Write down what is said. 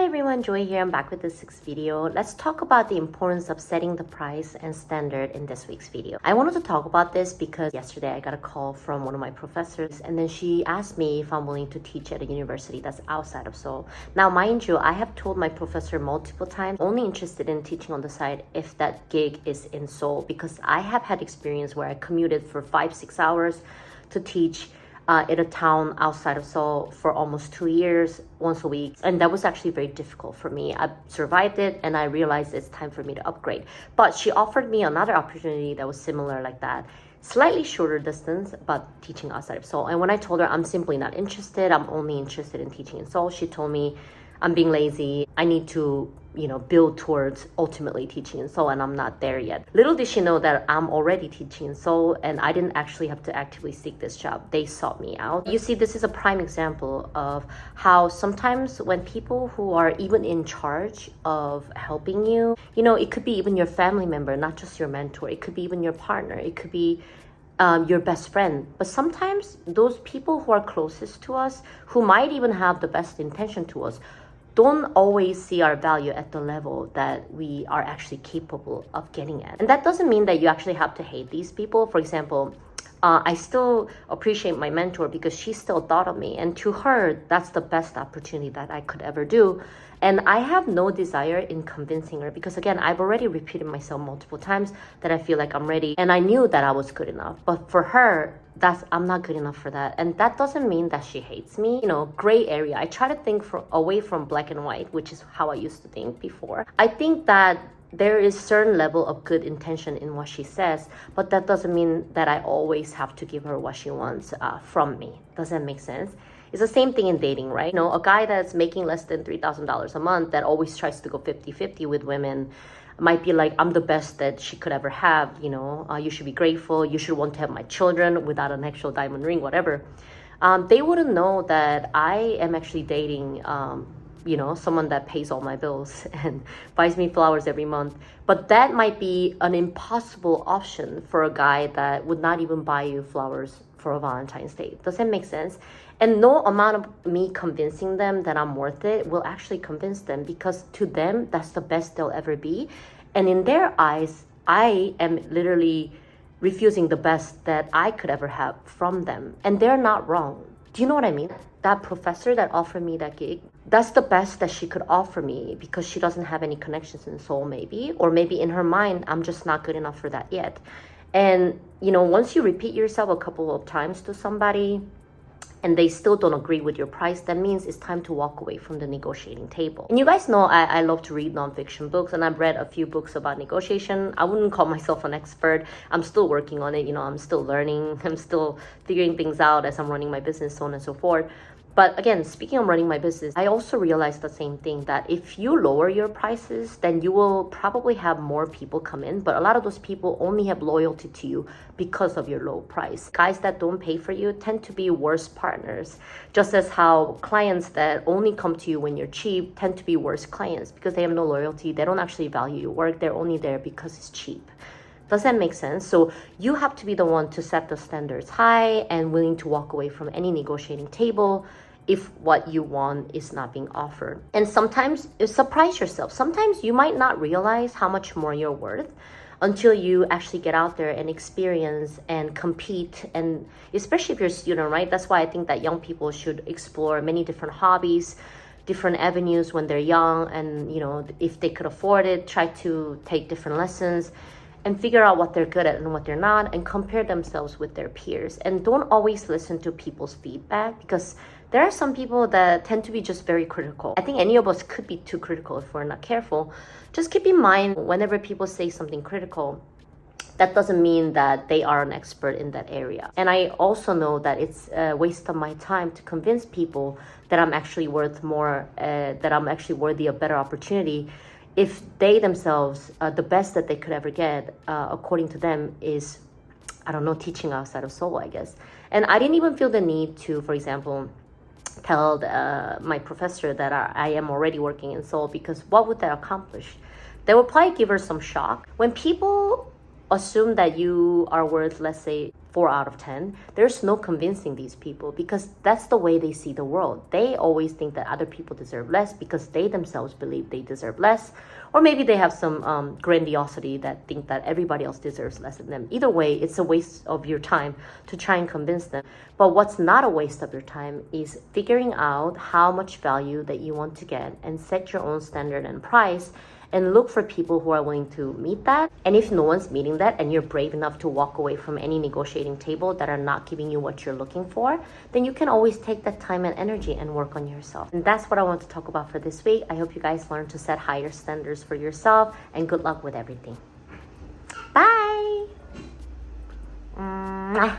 Hi everyone, Joy here. I'm back with the sixth video. Let's talk about the importance of setting the price and standard in this week's video. I wanted to talk about this because yesterday I got a call from one of my professors and then she asked me if I'm willing to teach at a university that's outside of Seoul. Now, mind you, I have told my professor multiple times, only interested in teaching on the side if that gig is in Seoul, because I have had experience where I commuted for 5-6 hours to teach in a town outside of Seoul for almost 2 years, once a week. And that was actually very difficult for me. I survived it and I realized it's time for me to upgrade. But she offered me another opportunity that was similar like that. Slightly shorter distance, but teaching outside of Seoul. And when I told her I'm simply not interested, I'm only interested in teaching in Seoul, she told me I'm being lazy. I need to, build towards ultimately teaching in Seoul, and I'm not there yet. Little did she know that I'm already teaching in Seoul, and I didn't actually have to actively seek this job. They sought me out. You see, this is a prime example of how sometimes when people who are even in charge of helping you, it could be even your family member, not just your mentor. It could be even your partner. It could be your best friend. But sometimes those people who are closest to us, who might even have the best intention to us, don't always see our value at the level that we are actually capable of getting at. And that doesn't mean that you actually have to hate these people. For example, I still appreciate my mentor because she still thought of me. And to her, that's the best opportunity that I could ever do. And I have no desire in convincing her because, again, I've already repeated myself multiple times that I feel like I'm ready. And I knew that I was good enough. But for her, I'm not good enough for that. And that doesn't mean that she hates me. Gray area. I try to think away from black and white, which is how I used to think before. I think that there is certain level of good intention in what she says, but that doesn't mean that I always have to give her what she wants from me. Does that make sense? It's the same thing in dating, right? A guy that's making less than $3,000 a month that always tries to go 50-50 with women might be like, I'm the best that she could ever have, you should be grateful, you should want to have my children without an actual diamond ring, whatever. They wouldn't know that I am actually dating someone that pays all my bills and buys me flowers every month. But that might be an impossible option for a guy that would not even buy you flowers for a Valentine's Day. Does that make sense? And no amount of me convincing them that I'm worth it will actually convince them, because to them, that's the best they'll ever be. And in their eyes, I am literally refusing the best that I could ever have from them. And they're not wrong. Do you know what I mean? That professor that offered me that gig, that's the best that she could offer me because she doesn't have any connections in Seoul, maybe. Or maybe in her mind, I'm just not good enough for that yet. And, once you repeat yourself a couple of times to somebody and they still don't agree with your price, that means it's time to walk away from the negotiating table. And you guys know I love to read nonfiction books, and I've read a few books about negotiation. I wouldn't call myself an expert. I'm still working on it. I'm still learning. I'm still figuring things out as I'm running my business, so on and so forth. But again, speaking of running my business, I also realized the same thing, that if you lower your prices, then you will probably have more people come in. But a lot of those people only have loyalty to you because of your low price. Guys that don't pay for you tend to be worse partners. Just as how clients that only come to you when you're cheap tend to be worse clients because they have no loyalty. They don't actually value your work. They're only there because it's cheap. Does that make sense? So you have to be the one to set the standards high and willing to walk away from any negotiating table if what you want is not being offered. And sometimes surprise yourself. Sometimes you might not realize how much more you're worth until you actually get out there and experience and compete. And especially if you're a student, right? That's why I think that young people should explore many different hobbies, different avenues when they're young. And, if they could afford it, try to take different lessons and figure out what they're good at and what they're not, and compare themselves with their peers. And don't always listen to people's feedback, because there are some people that tend to be just very critical. I think any of us could be too critical if we're not careful. Just keep in mind, whenever people say something critical, that doesn't mean that they are an expert in that area. And I also know that it's a waste of my time to convince people that I'm actually worth more, that I'm actually worthy of better opportunity, if they themselves, the best that they could ever get, according to them, is, teaching outside of Seoul, I guess. And I didn't even feel the need to, for example, tell my professor that I am already working in Seoul, because what would that accomplish? That would probably give her some shock. When people assume that you are worth, let's say, 4 out of 10, there's no convincing these people because that's the way they see the world. They always think that other people deserve less because they themselves believe they deserve less, or maybe they have some grandiosity that think that everybody else deserves less than them. Either way, it's a waste of your time to try and convince them. But what's not a waste of your time is figuring out how much value that you want to get and set your own standard and price, and look for people who are willing to meet that. And if no one's meeting that and you're brave enough to walk away from any negotiating table that are not giving you what you're looking for, then you can always take that time and energy and work on yourself. And that's what I want to talk about for this week. I hope you guys learn to set higher standards for yourself, and good luck with everything. Bye! Mwah.